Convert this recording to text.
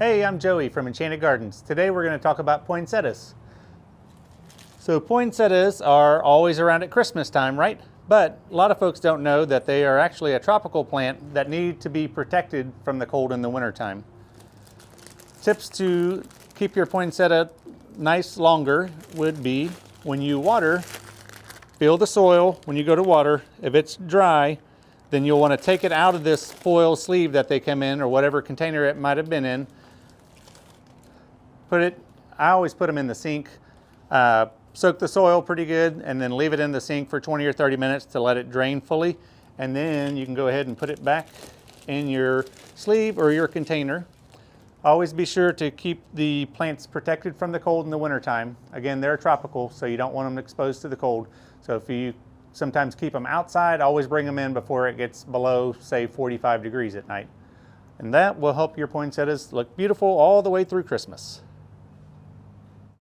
Hey, I'm Joey from Enchanted Gardens. Today we're going to talk about poinsettias. So poinsettias are always around at Christmas time, right? But a lot of folks don't know that they are actually a tropical plant that need to be protected from the cold in the wintertime. Tips to keep your poinsettia nice longer would be when you water, feel the soil when you go to water. If it's dry, then you'll want to take it out of this foil sleeve that they come in or whatever container it might have been in. I always put them in the sink, soak the soil pretty good, and then leave it in the sink for 20 or 30 minutes to let it drain fully. And then you can go ahead and put it back in your sleeve or your container. Always be sure to keep the plants protected from the cold in the wintertime. Again, they're tropical, so you don't want them exposed to the cold. So if you sometimes keep them outside, always bring them in before it gets below, say, 45 degrees at night. And that will help your poinsettias look beautiful all the way through Christmas.